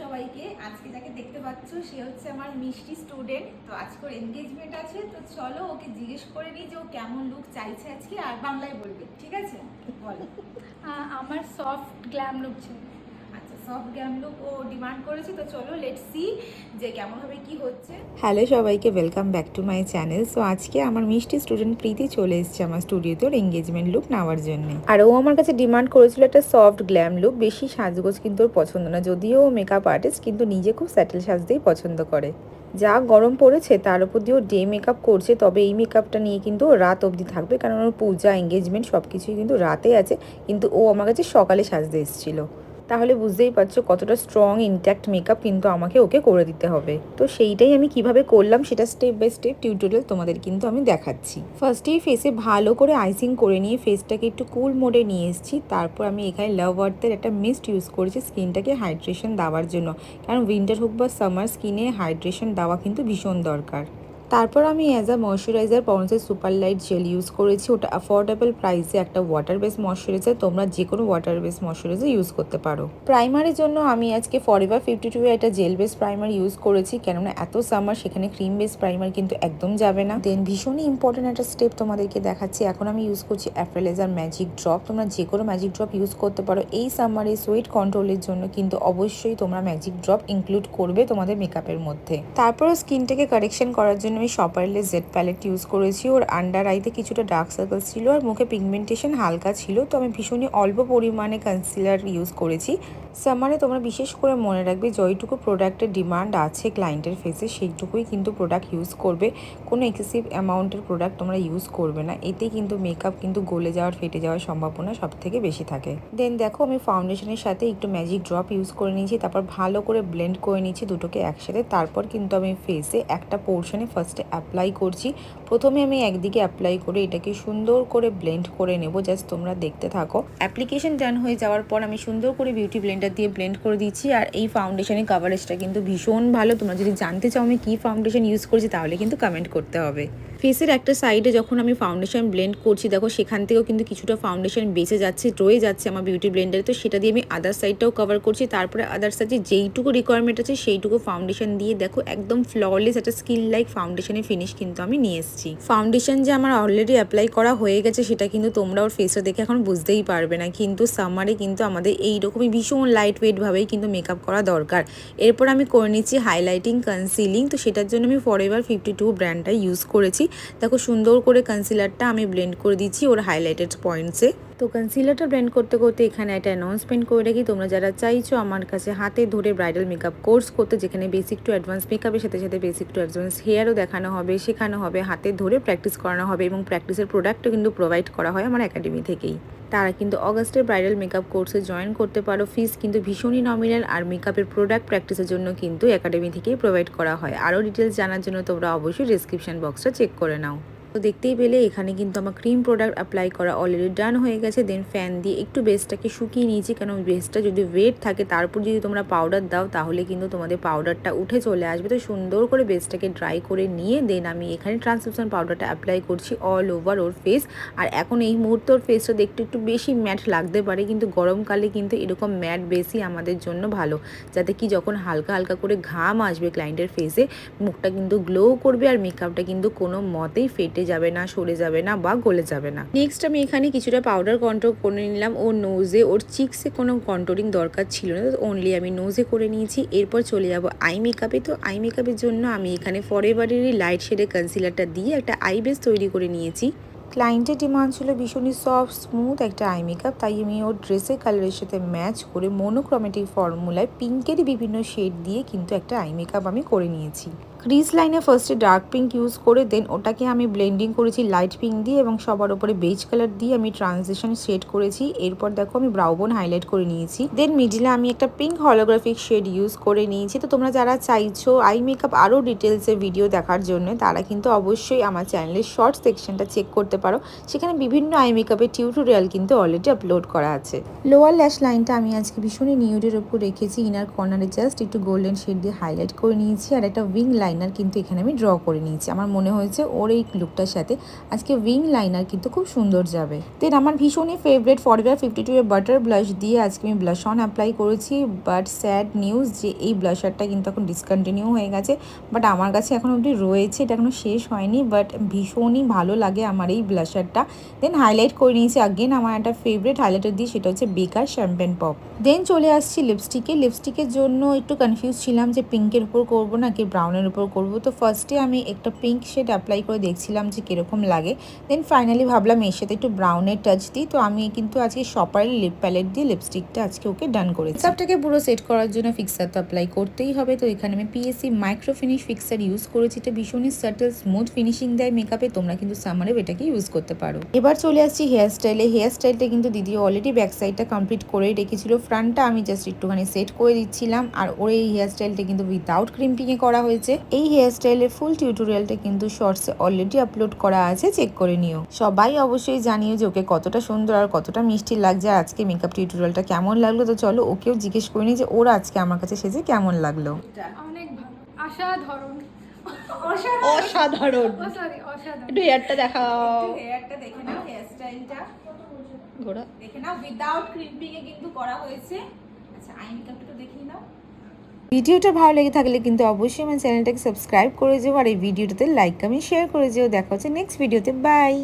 সবাইকে। আজকে যাকে দেখতে পাচ্ছ সে হচ্ছে আমার মিষ্টি স্টুডেন্ট। তো আজকে ওর এনগেজমেন্ট আছে, তো চলো ওকে জিজ্ঞেস করে নিই যে ও কেমন লুক চাইছে আজকে, আর বাংলায় বলবে, ঠিক আছে? বলো। আমার সফট গ্ল্যাম লুক চাই। আচ্ছা, সফট গ্ল্যাম লুক ও ডিমান্ড করেছে, তো চলো লেটস সি যে কেমন হবে কি হচ্ছে। হ্যালো সবাইকে, welcome back to my channel. So আজকে আমার মিষ্টি স্টুডেন্ট প্রীতি চলে এসেছে আমার স্টুডিওতে ওর এঙ্গেজমেন্ট লুক নেওয়ার জন্য। আর ও আমার কাছে ডিমান্ড করেছিল একটা সফট গ্ল্যাম লুক। বেশি সাজগোজ কিন্তু ওর পছন্দ না, যদিও ও মেকআপ আর্টিস্ট, কিন্তু নিজে খুব স্যাটেল সাজতেই পছন্দ করে। যা গরম পড়েছে তার উপর দিয়ে ও ডে মেকআপ করছে, তবে এই মেকআপটা নিয়ে কিন্তু ও রাত অবধি থাকবে, কারণ ওর পূজা এঙ্গেজমেন্ট সব কিছুই কিন্তু রাতে আছে, কিন্তু ও আমার কাছে সকালে সাজতে এসেছিল। তাহলে বুঝতেই পারছো কতটা স্ট্রং ইনট্যাক্ট মেকআপ কিন্তু আমাকে ওকে করে দিতে হবে। তো সেইটাই আমি কিভাবে করলাম সেটা স্টেপ বাই স্টেপ টিউটোরিয়াল তোমাদের কিন্তু আমি দেখাচ্ছি। ফার্স্টেই ফেসে ভালো করে আইসিং করে নিয়ে ফেসটাকে একটু কুল মোডে নিয়ে এসেছি। তারপর আমি এখানে লাভ আর্থের একটা মিস্ট ইউজ করেছি স্কিনটাকে হাইড্রেশন দেওয়ার জন্য, কারণ উইন্টার হোক বা সামার স্কিনে হাইড্রেশন দেওয়া কিন্তু ভীষণ দরকার। তারপর আমি অ্যাজ আ ময়শ্চারাইজার পন্ডসের সুপার লাইট জেল ইউজ করেছি। ওটা অ্যাফোর্ডেবল প্রাইসে একটা ওয়াটার বেস ময়শ্চারাইজার, তোমরা যে কোনো ওয়াটার বেস ময়শ্চারাইজার ইউজ করতে পারো। প্রাইমারের জন্য আমি আজকে ফরএভার 52 একটা জেল বেস প্রাইমার ইউজ করেছি, কেননা এত সামার সেখানে ক্রিম বেস প্রাইমার কিন্তু একদম যাবে না। দেন ভীষণই ইম্পর্টেন্ট একটা স্টেপ তোমাদেরকে দেখাচ্ছি। এখন আমি ইউজ করছি অ্যাফ্রেলেজার ম্যাজিক ড্রপ। তোমরা যে কোনো ম্যাজিক ড্রপ ইউজ করতে পারো। এই সামারে সোয়েট কন্ট্রোলের জন্য কিন্তু অবশ্যই তোমরা ম্যাজিক ড্রপ ইনক্লুড করবে তোমাদের মেকআপের মধ্যে। তারপর স্কিনটাকে কারেকশন করার জন্য আমি শপারলে জেড প্যালেট ইউজ করেছি। ওর আন্ডার আইতে কিছুটা ডার্ক সার্কেল ছিল আর মুখে পিগমেন্টেশন হালকা ছিল, তো আমি ভীষণই অল্প পরিমাণে কনসিলার ইউজ করেছি। সামারে তোমরা বিশেষ করে মনে রাখবে যতটুকু প্রোডাক্টের ডিমান্ড আছে ক্লায়েন্টের ফেসে সেইটুকুই কিন্তু প্রোডাক্ট ইউজ করবে। কোনো এক্সেসিভ অ্যামাউন্টের প্রোডাক্ট তোমরা ইউজ করবে না, এতে কিন্তু মেকআপ কিন্তু গলে যাওয়ার ফেটে যাওয়ার সম্ভাবনা সব থেকে বেশি থাকে। দেন দেখো আমি ফাউন্ডেশনের সাথে একটু ম্যাজিক ড্রপ ইউজ করে নিয়েছি, তারপর ভালো করে ব্লেন্ড করে নিয়েছি দুটোকে একসাথে। তারপর কিন্তু আমি ফেসে একটা পোর্শনে ফার্স্টে অ্যাপ্লাই করছি। প্রথমে আমি একদিকে অ্যাপ্লাই করে এটাকে সুন্দর করে ব্লেন্ড করে নেব। জাস্ট তোমরা দেখতে থাকো। অ্যাপ্লিকেশন ডান হয়ে যাওয়ার পর আমি সুন্দর করে বিউটি ব্লেন্ডার দিয়ে ব্লেন্ড করে দিচ্ছি। আর এই ফাউন্ডেশনের কাভারেজটা কিন্তু ভীষণ ভালো। তোমরা যদি জানতে চাও আমি কী ফাউন্ডেশন ইউজ করছি তাহলে কিন্তু কমেন্ট করতে হবে। ফেসের একটা সাইডে যখন আমি ফাউন্ডেশন ব্লেন্ড করছি দেখো সেখান থেকেও কিন্তু কিছুটা ফাউন্ডেশন বেঁচে যাচ্ছে, রয়ে যাচ্ছে আমার বিউটি ব্লেন্ডারে, তো সেটা দিয়ে আমি আদার সাইডটাও কভার করছি। তারপরে আদার সাইডে যেইটুকু রিকোয়ারমেন্ট আছে সেইটুকু ফাউন্ডেশন দিয়ে দেখো একদম ফ্ললেস একটা স্কিন লাইক ফাউন্ডেশনের ফিনিশ কিন্তু আমি নিয়ে এসেছি। ফাউন্ডেশন যে আমার অলরেডি অ্যাপ্লাই করা হয়ে গেছে সেটা কিন্তু তোমরা ওর ফেসটা দেখে এখন বুঝতেই পারবে না, কিন্তু সামারে কিন্তু আমাদের এইরকমই ভীষণ লাইট ওয়েটভাবেই কিন্তু মেকআপ করা দরকার। এরপর আমি করে নিচ্ছি হাইলাইটিং কনসিলিং। তো সেটার জন্য আমি ফরএভার 52 ব্র্যান্ডটা ইউজ করেছি। দেখো সুন্দর করে কনসিলারটা আমি ব্লেন্ড করে দিচ্ছি ওর হাইলাইটেড পয়েন্টসে। তো কনসিলারটা ব্লেন্ড করতে করতে এখানে একটা অ্যানাউন্সমেন্ট করে রাখি, তোমরা যারা চাইছো আমার কাছে হাতে ধরে ব্রাইডাল মেকআপ কোর্স করতে, যেখানে বেসিক টু অ্যাডভান্স মেকআপের সাথে সাথে বেসিক টু অ্যাডভান্স হেয়ারও দেখানো হবে, শেখানো হবে, হাতে ধরে প্র্যাকটিস করানো হবে এবং প্র্যাকটিসের প্রোডাক্টও কিন্তু প্রোভাইড করা হয় আমার একাডেমি থেকেই। তারা কিন্তু অগাস্টের ব্রাইডাল মেকআপ কোর্সে জয়েন করতে পারো। ফিস কিন্তু ভীষণই নমিনাল, আর মেকআপের প্রোডাক্ট প্র্যাকটিসের জন্য কিন্তু একাডেমি থেকেই প্রোভাইড করা হয়। আরও ডিটেলস জানার জন্য তোমরা অবশ্যই ডেসক্রিপশন বক্সটা চেক করে নাও। তো দেখতেই পেলে এখানে কিন্তু আমার ক্রিম প্রোডাক্ট অ্যাপ্লাই করা অলরেডি ডান হয়ে গেছে। দেন ফ্যান দিয়ে একটু বেসটাকে শুকিয়ে নিয়েছি, কারণ বেসটা যদি ওয়েট থাকে তারপর যদি তোমরা পাউডার দাও তাহলে কিন্তু তোমাদের পাউডারটা উঠে চলে আসবে। তো সুন্দর করে বেসটাকে ড্রাই করে নিয়ে দেন আমি এখানে ট্রান্সলুসেন্ট পাউডারটা অ্যাপ্লাই করছি অল ওভার ওর ফেস। আর এখন এই মুহূর্তে ওর ফেসটা দেখতে একটু বেশি ম্যাট লাগতে পারে, কিন্তু গরমকালে কিন্তু এরকম ম্যাট বেশি আমাদের জন্য ভালো, যাতে কি যখন হালকা হালকা করে ঘাম আসবে ক্লায়েন্টের ফেসে মুখটা কিন্তু গ্লো করবে আর মেকআপটা কিন্তু কোনো মতেই ফেটে যাবে না, সরে যাবে না বা গলে যাবে না। নেক্সট আমি এখানে কিছুটা পাউডার কন্ট্রোল করে নিলাম ওর নোজে। ওর চিক্সে কোনো কন্ট্রোলিং দরকার ছিল না, তো অনলি আমি নোজে করে নিয়েছি। এরপর চলে যাব আই মেকআপে। তো আই মেকআপের জন্য আমি এখানে ফরএভারেরই লাইট শেডের কনসিলারটা দিয়ে একটা আই বেস তৈরি করে নিয়েছি। ক্লায়েন্টের ডিমান্ড ছিল ভীষণই সফট স্মুথ একটা আই মেকআপ, তাই আমি ওর ড্রেসের কালারের সাথে ম্যাচ করে মোনোক্রোমেটিক ফর্মুলায় পিঙ্কেরই বিভিন্ন শেড দিয়ে কিন্তু একটা আই মেকআপ আমি করে নিয়েছি। ক্রিজ লাইনে ফার্স্টে ডার্ক পিঙ্ক ইউজ করে দেন ওটাকে আমি ব্লেন্ডিং করেছি লাইট পিঙ্ক দিয়ে এবং সবার উপরে বেজ কালার দিয়ে আমি ট্রানজিশন শেড করেছি। এরপর দেখো আমি ব্রাউন হাইলাইট করে নিয়েছি। দেন মিডিলে আমি একটা পিঙ্ক হলোগ্রাফিক শেড ইউজ করে নিয়েছি। তো তোমরা যারা চাইছো আই মেকআপ আরও ডিটেলসে ভিডিও দেখার জন্য তারা কিন্তু অবশ্যই আমার চ্যানেলের শর্ট সেকশনটা চেক করতে পারো, সেখানে বিভিন্ন আই মেকআপের টিউটোরিয়াল কিন্তু অলরেডি আপলোড করা আছে। লোয়ার ল্যাশ লাইনটা আমি আজকে ভীষণই নিউডের উপর রেখেছি। ইনার কর্নারে জাস্ট একটু গোল্ডেন শেড দিয়ে হাইলাইট করে নিয়েছি। আর একটা উইং লাইন লাইনার কিন্তু এখানে আমি ড্র করে নিয়েছি। আমার মনে হয়েছে ওর এই লুকটার সাথে আজকে উইং লাইনার কিন্তু খুব সুন্দর যাবে। দেন আমার ভীষণই ফেভারিট ফরএভার 52 এর বাটার ব্লাশ দিয়ে আজকে আমি ব্লাশ অন অ্যাপ্লাই করেছি। বাট স্যাড নিউজ যে এই ব্লাশারটা কিন্তু এখন ডিসকন্টিনিউ হয়ে গেছে, বাট আমার কাছে এখন অবধি রয়েছে, এটা এখনো শেষ হয়নি। বাট ভীষণই ভালো লাগে আমার এই ব্লাশারটা। দেন হাইলাইট করে নিয়েছি আগেন আমার একটা ফেভারিট হাইলাইটার দিয়ে, সেটা হচ্ছে বেকার শ্যাম্পেন পপ। দেন চলে আসছি লিপস্টিকের জন্য একটু কনফিউজ ছিলাম যে পিঙ্কের উপর করবো নাকি ব্রাউনের উপর করবো। তো ফার্স্টে আমি একটা পিঙ্ক শেড অ্যাপ্লাই করে দেখছিলাম যে কীরকম লাগে। দেন ফাইনালি ভাবলাম এর সাথে একটু ব্রাউনের টাচ দিই। তো আমি কিন্তু আজকে শপারের লিপ প্যালেট দিয়ে লিপস্টিকটা আজকে ওকে ডান করেছি। সবটাকে পুরো সেট করার জন্য ফিক্সার তো অ্যাপ্লাই করতেই হবে। তো এখানে আমি PSC micro finish fixer use করেছি। এটা ভীষণই সাটল স্মুথ ফিনিশিং দেয় মেকআপে, তোমরা কিন্তু সামারে এটাকে ইউজ করতে পারো। এবার চলে আসছি হেয়ারস্টাইলটা কিন্তু দিদি অলরেডি ব্যাক সাইডটা কমপ্লিট করেই রেখেছিল, ফ্রন্টটা আমি জাস্ট একটুখানি সেট করে দিচ্ছিলাম। আর ওর এই হেয়ারস্টাইলটা কিন্তু উইদাউট ক্রিম্পিংয়ে করা হয়েছে। এই হেয়ারস্টাইলের ফুল টিউটোরিয়ালটা কিন্তু শর্টসে অলরেডি আপলোড করা আছে, চেক করে নিও। সবাই অবশ্যই জানিও যে ওকে কতটা সুন্দর আর কতটা মিষ্টি লাগছে। আজকে মেকআপ টিউটোরিয়ালটা কেমন লাগলো, তো চলো ওকেও জিজ্ঞেস করে নিই যে ওরা আজকে আমার কাছে সেজে কেমন লাগলো। অনেক ভালো, অসাধারণ। অসাধারণ। একটু হেয়ারটা দেখাও, হেয়ারটা দেখে নাও, হেয়ারস্টাইলটা দেখে নাও, উইদাউট ক্রিম্পিং এ কিন্তু করা হয়েছে। আচ্ছা আই মেকআপটা তো দেখিয়ে নাও। ভিডিওটা ভালো লেগে থাকলে কিন্তু অবশ্যই আমার চ্যানেলটাকে সাবস্ক্রাইব করে যেও, আর এই ভিডিওটাতে লাইক কমেন্ট শেয়ার করে যেও। দেখা হচ্ছে নেক্সট ভিডিওতে, বাই।